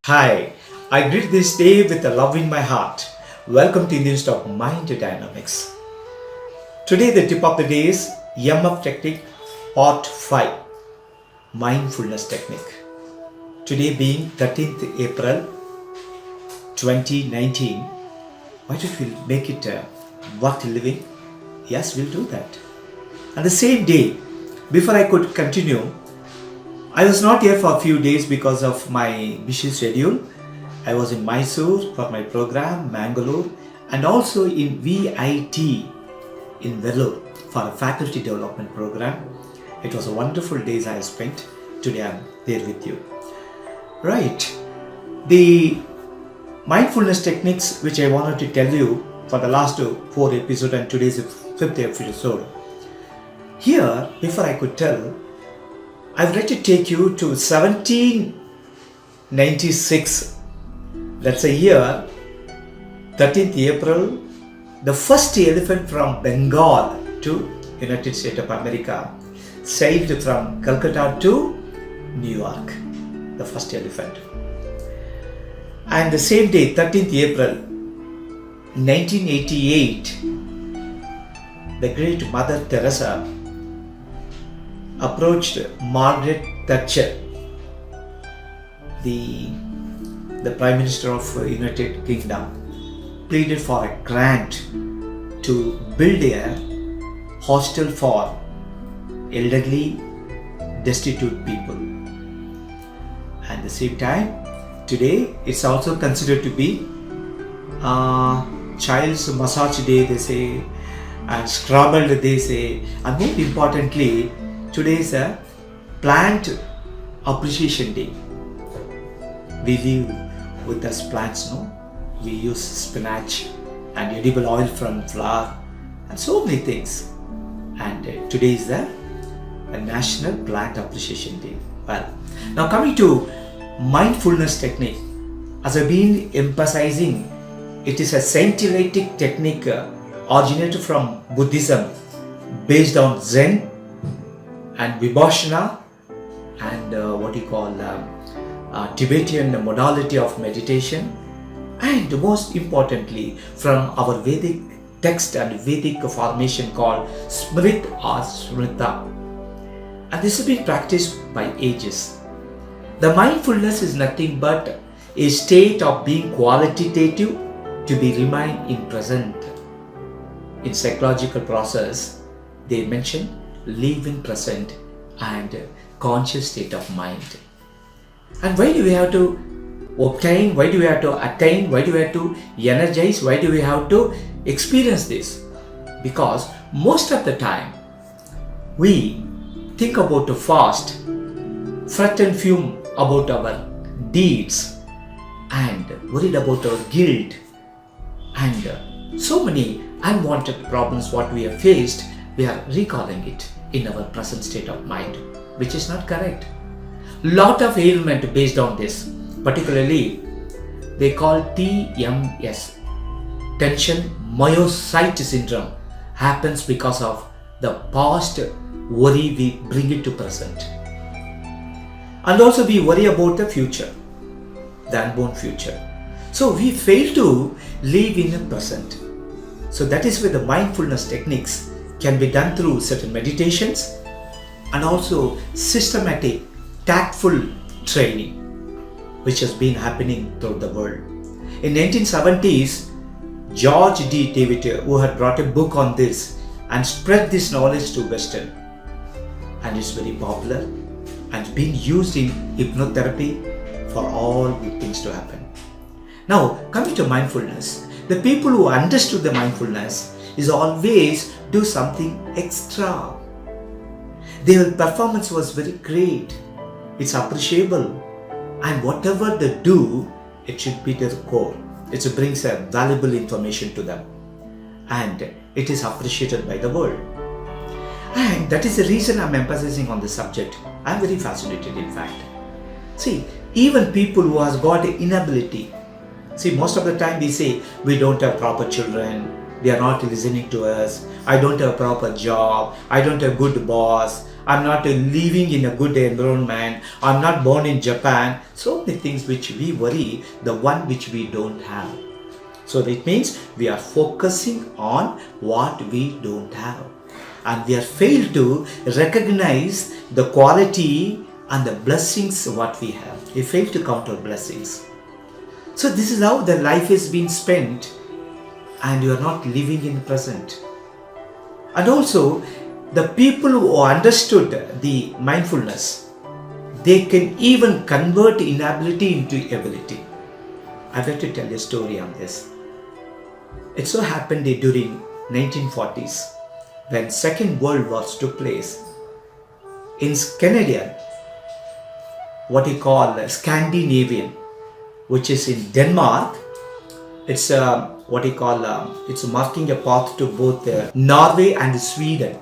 Hi, I greet this day with a love in my heart. Welcome to Indian Stock Mind Dynamics. Today the tip of the day is MF Technique Part 5, Mindfulness Technique. Today being 13th April 2019, why don't we make it worth living? Yes, we'll do that. And the same day, before I could continue, I was not here for a few days because of my busy schedule. I was in Mysore for my program, Mangalore, and also in VIT in Vellore for a faculty development program. It was a wonderful days I spent. Today I'm there with you. Right. The mindfulness techniques which I wanted to tell you for the last 4 episodes and today's 5th episode. Here, before I could tell, I would like to take you to 1796. That's a year, 13th April. The first elephant from Bengal to United States of America sailed from Calcutta to New York. The first elephant. And the same day, 13th April, 1988, the great Mother Teresa approached Margaret Thatcher, the Prime Minister of United Kingdom, pleaded for a grant to build a hostel for elderly, destitute people. At the same time, today it's also considered to be Child's Massage Day, they say, and Scrabble, they say, and more importantly, today is a Plant Appreciation Day. We live with us plants, no? We use spinach and edible oil from flower and so many things. And today is the National Plant Appreciation Day. Well, now coming to mindfulness technique, as I've been emphasizing, it is a scientific technique originated from Buddhism, based on Zen and Vipassana and Tibetan modality of meditation, and most importantly from our Vedic text and Vedic formation called Smrit or Smrita, and this has been practiced by ages. The mindfulness is nothing but a state of being qualitative to be remain in present. In psychological process, they mention live in present and conscious state of mind. And why do we have to obtain, why do we have to attain, why do we have to energize, why do we have to experience this? Because most of the time we think about the fast, fret and fume about our deeds and worried about our guilt and so many unwanted problems what we have faced. We are recalling it in our present state of mind, which is not correct. Lot of ailment based on this, particularly they call TMS, tension myocyte syndrome, happens because of the past worry we bring it to present. And also we worry about the future, the unborn future. So we fail to live in the present. So that is where the mindfulness techniques can be done through certain meditations and also systematic, tactful training, which has been happening throughout the world. In 1970s, George D. David, who had brought a book on this and spread this knowledge to Western, and it's very popular and being used in hypnotherapy for all good things to happen. Now, coming to mindfulness, the people who understood the mindfulness is always do something extra. Their performance was very great. It's appreciable. And whatever they do, it should be their core. It brings a valuable information to them. And it is appreciated by the world. And that is the reason I'm emphasizing on this subject. I'm very fascinated, in fact. See, even people who has got an inability. See, most of the time we say, we don't have proper children, they are not listening to us, I don't have a proper job, I don't have a good boss, I'm not living in a good environment, I'm not born in Japan. So many things which we worry, the one which we don't have. So that means we are focusing on what we don't have. And we are failed to recognize the quality and the blessings what we have. We fail to count our blessings. So this is how the life is being spent, and you are not living in the present. And also, the people who understood the mindfulness, they can even convert inability into ability. I'd like to tell you a story on this. It so happened during 1940s, when Second World War took place. In Canadian, what you call Scandinavian, which is in Denmark, it's what you call it's marking a path to both Norway and Sweden.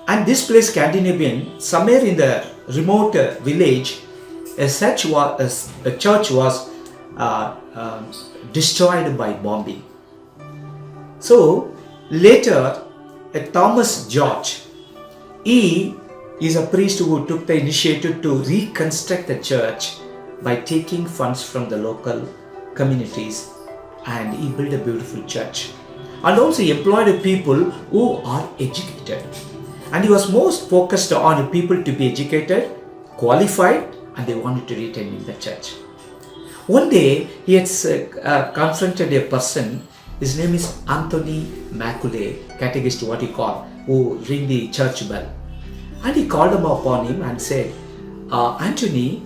And this place, Scandinavian, somewhere in the remote village, a church was destroyed by bombing. So later, Thomas George, he is a priest who took the initiative to reconstruct the church by taking funds from the local communities, and he built a beautiful church. And also he employed people who are educated. And he was most focused on people to be educated, qualified, and they wanted to retain in the church. One day he had confronted a person. His name is Anthony Macaulay, catechist, what he called, who ring the church bell. And he called him upon him and said, Anthony,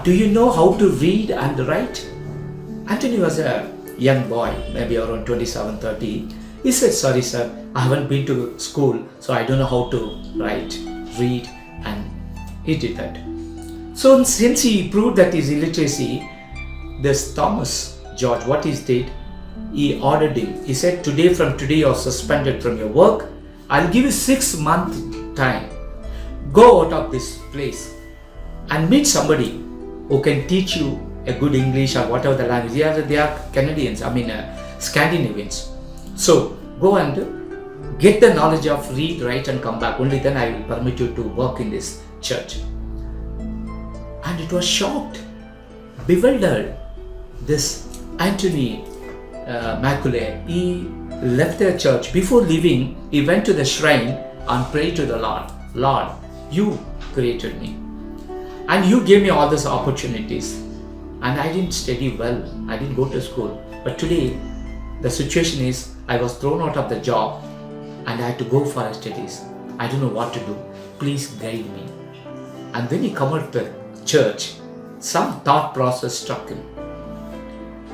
do you know how to read and write? Anthony was a young boy, maybe around 27, 30. He said, sorry sir, I haven't been to school, so I don't know how to write, read, and he did that. So since he proved that his illiteracy, this Thomas George, what he did, he ordered him. He said, from today you are suspended from your work. I'll give you 6 months time. Go out of this place and meet somebody who can teach you a good English or whatever the language. They are Canadians, Scandinavians. So go and get the knowledge of read, write and come back. Only then I will permit you to work in this church. And it was shocked, bewildered. This Anthony Macaulay, he left the church. Before leaving, he went to the shrine and prayed to the Lord. Lord, you created me and you gave me all these opportunities, and I didn't study well, I didn't go to school, but today the situation is I was thrown out of the job and I had to go for studies. I don't know what to do, please guide me. And when he came out to the church, some thought process struck him,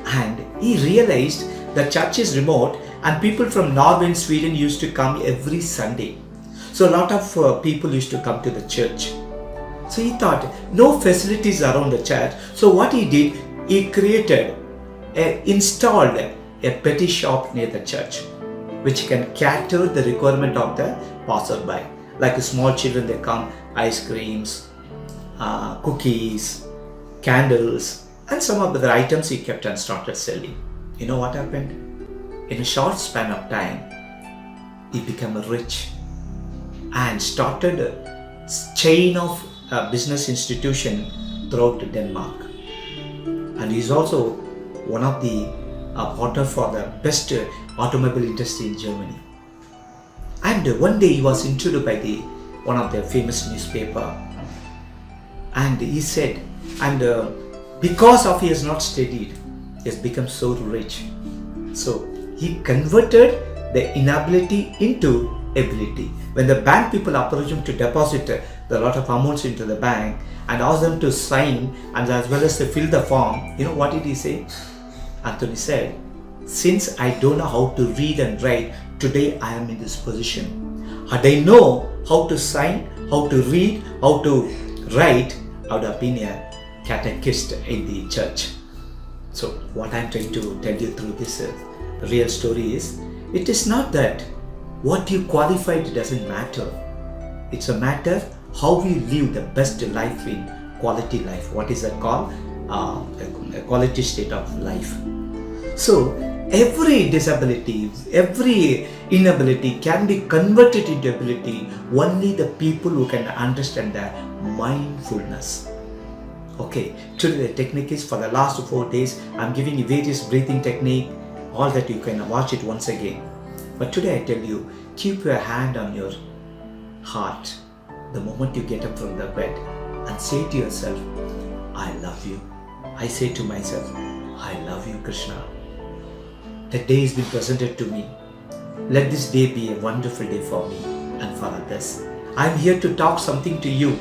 and he realized the church is remote and people from Norway and Sweden used to come every Sunday. So a lot of people used to come to the church. So he thought, no facilities around the church. So what he did, he installed a petty shop near the church, which can cater the requirement of the passerby. Like small children, they come, ice creams, cookies, candles, and some of the items he kept and started selling. You know what happened? In a short span of time, he became rich and started a chain of business institution throughout Denmark. And he's also one of the potter for the best automobile industry in Germany. And one day he was interviewed by one of the famous newspaper, and he said, and because of he has not studied, he has become so rich. So he converted the inability into ability. When the bank people approach him to deposit a lot of amounts into the bank and ask them to sign and as well as to fill the form, you know what did he say? Anthony said, since I don't know how to read and write, today I am in this position. Had I know how to sign, how to read, how to write, I would have been a catechist in the church. So what I am trying to tell you through this real story is, it is not that what you qualified doesn't matter. It's a matter how we live the best life in quality life. What is that called? A quality state of life. So Every disability, every inability can be converted into ability only the people who can understand the mindfulness. Okay, today the technique is, for the last 4 days I'm giving you various breathing technique, all that you can watch it once again. But today I tell you, keep your hand on your heart the moment you get up from the bed and say to yourself, I love you. I say to myself, I love you, Krishna. The day has been presented to me. Let this day be a wonderful day for me and for others. I am here to talk something to you.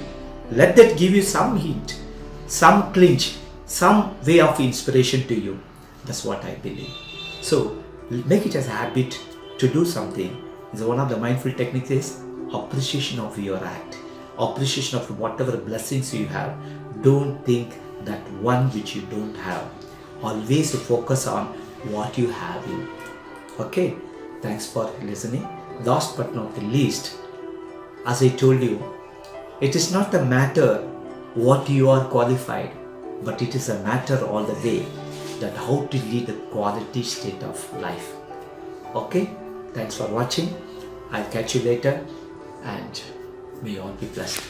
Let that give you some hint, some clinch, some way of inspiration to you. That's what I believe. So make it as a habit to do something. So one of the mindful techniques is appreciation of your act, appreciation of whatever blessings you have. Don't think that one which you don't have. Always focus on what you have in. Okay, thanks for listening. Last but not the least, as I told you, it is not a matter what you are qualified, but it is a matter all the way that how to lead a quality state of life. Okay, thanks for watching. I'll catch you later, and may you all be blessed.